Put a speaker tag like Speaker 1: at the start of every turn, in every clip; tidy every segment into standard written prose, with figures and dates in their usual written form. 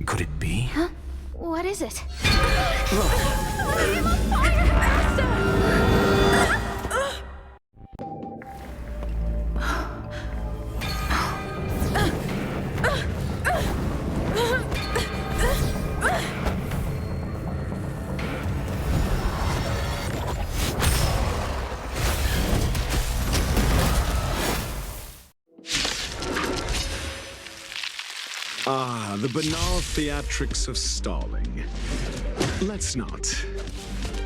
Speaker 1: Could it be?
Speaker 2: Huh? What is it?
Speaker 3: Ah, the banal theatrics of stalling. Let's not,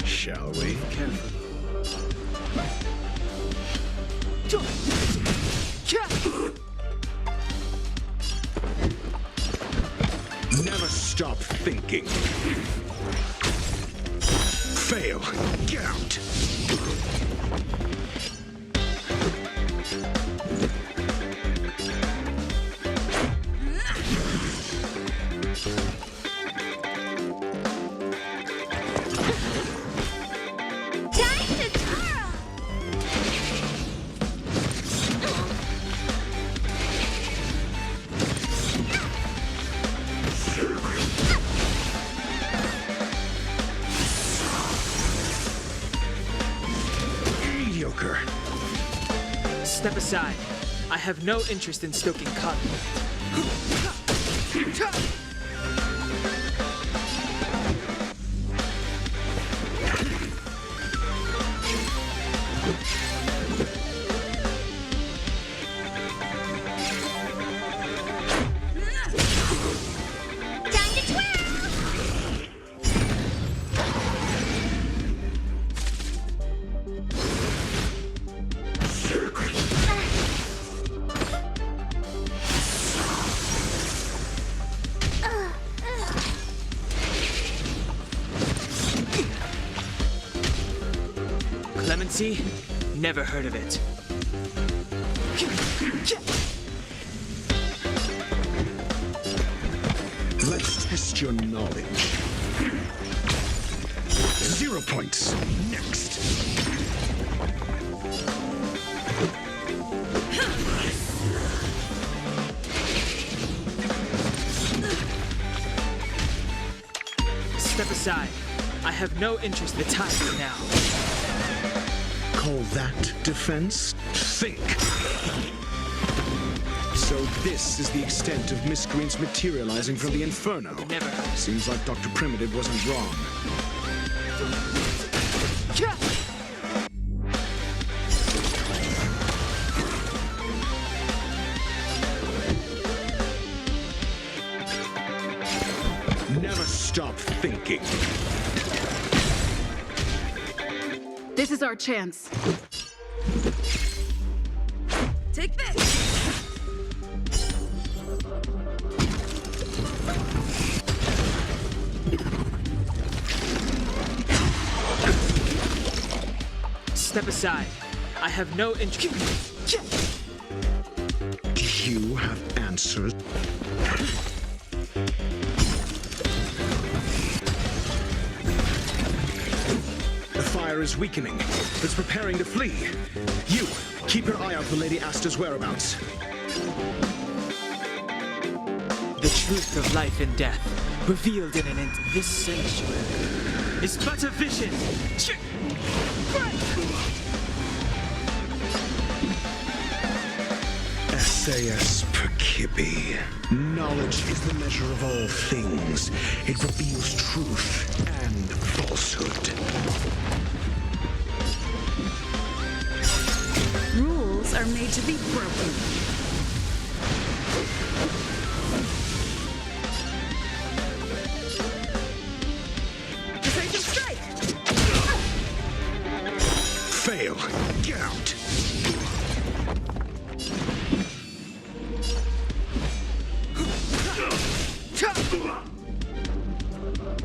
Speaker 3: shall we?
Speaker 1: Careful.
Speaker 3: Never stop thinking. Fail. Get out. Mediocre.
Speaker 4: Step aside. I have no interest in stoking conflict. Clemency? Never heard of it.
Speaker 3: Let's test your knowledge. 0 points. Next.
Speaker 4: Step aside. I have no interest in the time now.
Speaker 3: Call that defense? Think. So this is the extent of miscreants materializing from the Inferno.
Speaker 4: Never.
Speaker 3: Seems like Dr. Primitive wasn't wrong. Never stop thinking.
Speaker 5: This is our chance. Take this!
Speaker 4: Step aside. I have no interest.
Speaker 3: Do you have answers? The fire is weakening. It's preparing to flee. You, keep your eye out for Lady Asta's whereabouts.
Speaker 4: The truth of life and death, revealed in this sanctuary, is but a vision.
Speaker 3: Essayus Percipi. Knowledge is the measure of all things. It reveals truth and falsehood.
Speaker 5: Rules are made to be broken. Decisive strike!
Speaker 3: Fail. Get out.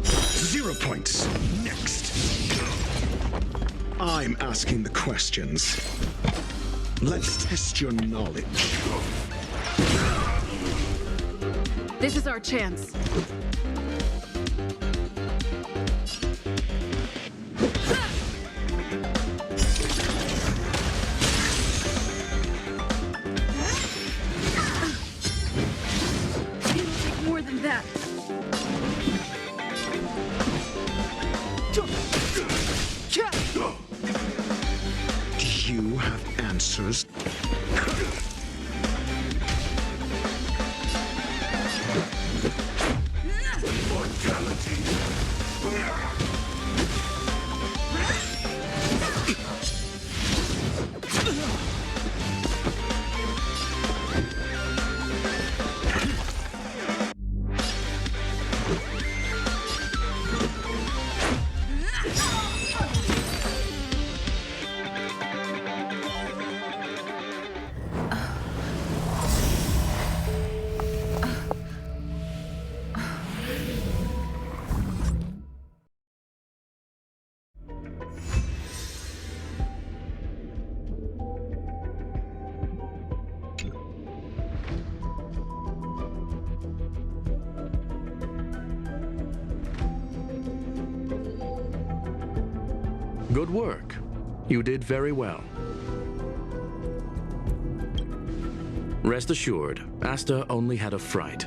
Speaker 3: Zero points. Next. I'm asking the questions. Let's test your knowledge.
Speaker 5: This is our chance. It'll take more than that.
Speaker 3: Do you have answers?
Speaker 1: Good work. You did very well. Rest assured, Asta only had a fright.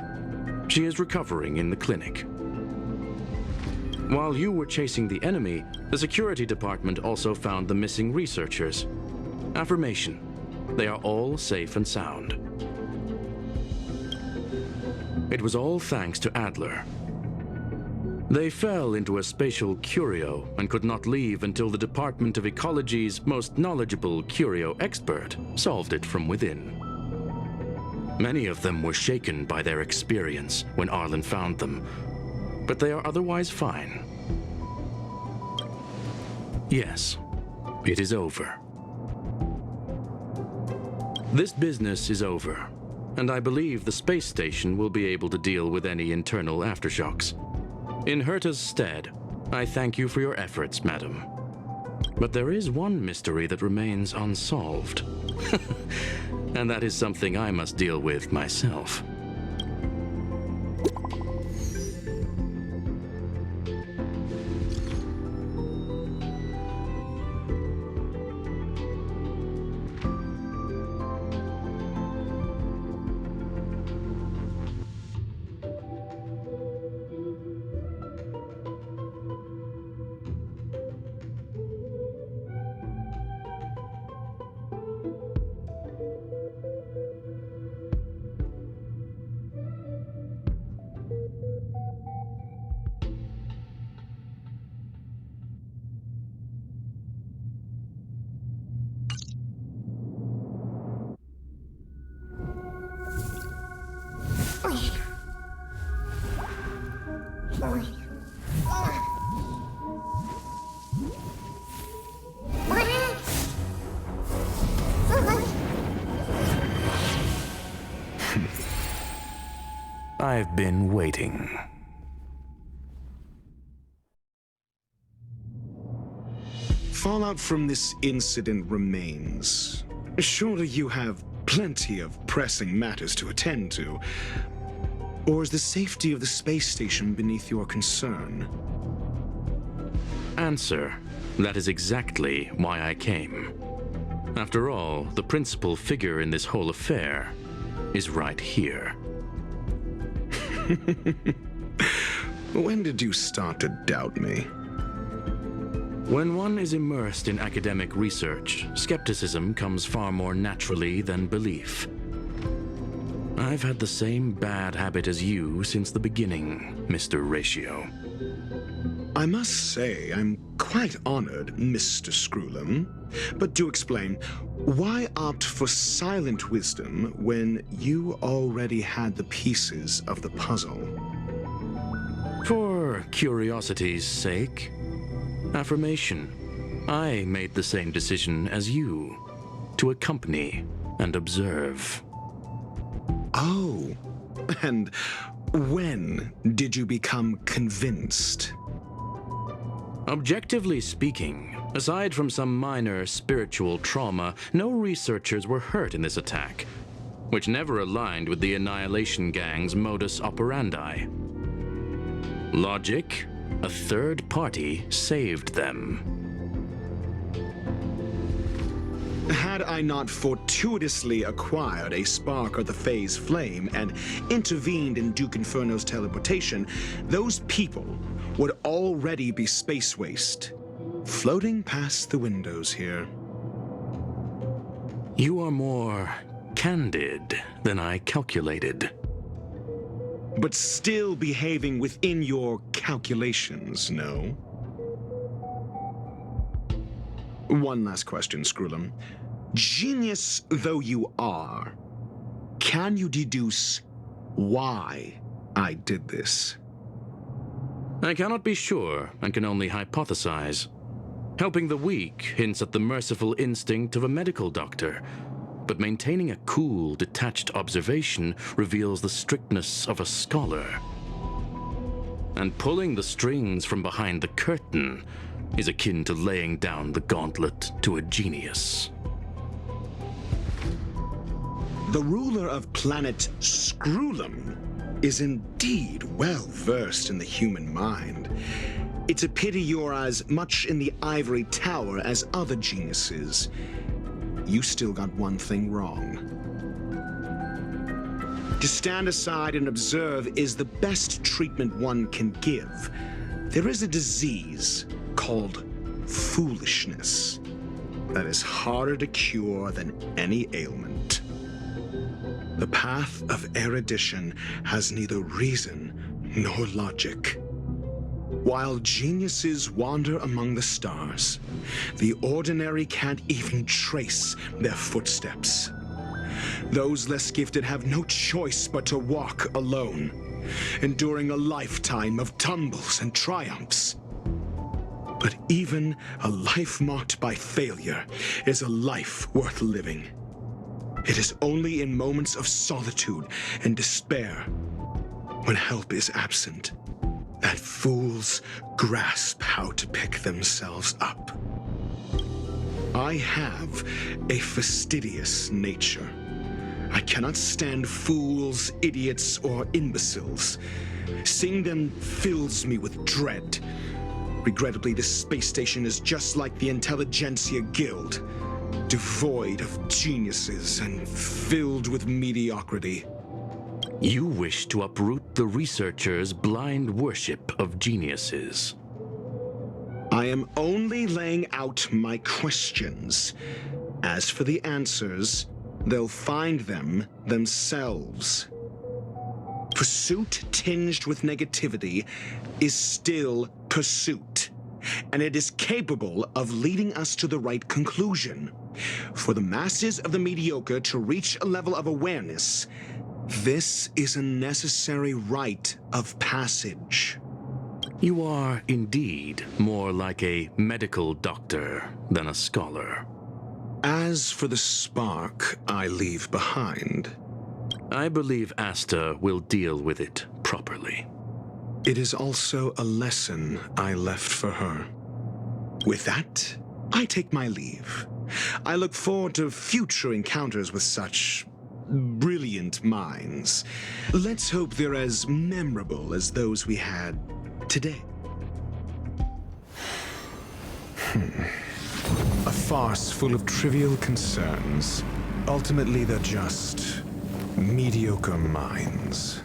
Speaker 1: She is recovering in the clinic. While you were chasing the enemy, the security department also found the missing researchers. Affirmation. They are all safe and sound. It was all thanks to Adler. They fell into a spatial curio and could not leave until the Department of Ecology's most knowledgeable curio expert solved it from within. Many of them were shaken by their experience when Arlen found them, but they are otherwise fine. Yes, it is over. This business is over, and I believe the space station will be able to deal with any internal aftershocks. In Herta's stead, I thank you for your efforts, madam. But there is one mystery that remains unsolved. And that is something I must deal with myself. I've been waiting.
Speaker 3: Fallout from this incident remains. Surely you have plenty of pressing matters to attend to. Or is the safety of the space station beneath your concern?
Speaker 1: Answer. That is exactly why I came. After all, the principal figure in this whole affair is right here.
Speaker 3: When did you start to doubt me?
Speaker 1: When one is immersed in academic research, skepticism comes far more naturally than belief. I've had the same bad habit as you since the beginning, Mr. Ratio.
Speaker 3: I must say I'm quite honored, Mr. Screwlam. But do explain, why opt for silent wisdom when you already had the pieces of the puzzle?
Speaker 1: For curiosity's sake. Affirmation. I made the same decision as you, to accompany and observe.
Speaker 3: Oh, and when did you become convinced?
Speaker 1: Objectively speaking, aside from some minor spiritual trauma, no researchers were hurt in this attack, which never aligned with the Annihilation Gang's modus operandi. Logic, a third party saved them.
Speaker 3: Had I not fortuitously acquired a spark of the Phase Flame and intervened in Duke Inferno's teleportation, those people would already be space waste, floating past the windows here.
Speaker 1: You are more candid than I calculated.
Speaker 3: But still behaving within your calculations, no? One last question, Screwlum. Genius though you are, can you deduce why I did this?
Speaker 1: I cannot be sure and can only hypothesize. Helping the weak hints at the merciful instinct of a medical doctor, but maintaining a cool, detached observation reveals the strictness of a scholar. And pulling the strings from behind the curtain is akin to laying down the gauntlet to a genius.
Speaker 3: The ruler of planet Screwlum is indeed well versed in the human mind. It's a pity you're as much in the ivory tower as other geniuses. You still got one thing wrong. To stand aside and observe is the best treatment one can give. There is a disease called foolishness that is harder to cure than any ailment. The path of erudition has neither reason nor logic. While geniuses wander among the stars, the ordinary can't even trace their footsteps. Those less gifted have no choice but to walk alone, enduring a lifetime of tumbles and triumphs. But even a life marked by failure is a life worth living. It is only in moments of solitude and despair, when help is absent, that fools grasp how to pick themselves up. I have a fastidious nature. I cannot stand fools, idiots, or imbeciles. Seeing them fills me with dread. Regrettably, this space station is just like the Intelligentsia Guild, devoid of geniuses and filled with mediocrity.
Speaker 1: You wish to uproot the researchers' blind worship of geniuses.
Speaker 3: I am only laying out my questions. As for the answers, they'll find them themselves. Pursuit tinged with negativity is still pursuit, and it is capable of leading us to the right conclusion. For the masses of the mediocre to reach a level of awareness, this is a necessary rite of passage.
Speaker 1: You are indeed more like a medical doctor than a scholar.
Speaker 3: As for the spark I leave behind,
Speaker 1: I believe Asta will deal with it properly.
Speaker 3: it is also a lesson I left for her. With that, I take my leave. I look forward to future encounters with such brilliant minds. Let's hope they're as memorable as those we had today. A farce full of trivial concerns. Ultimately, they're just mediocre minds.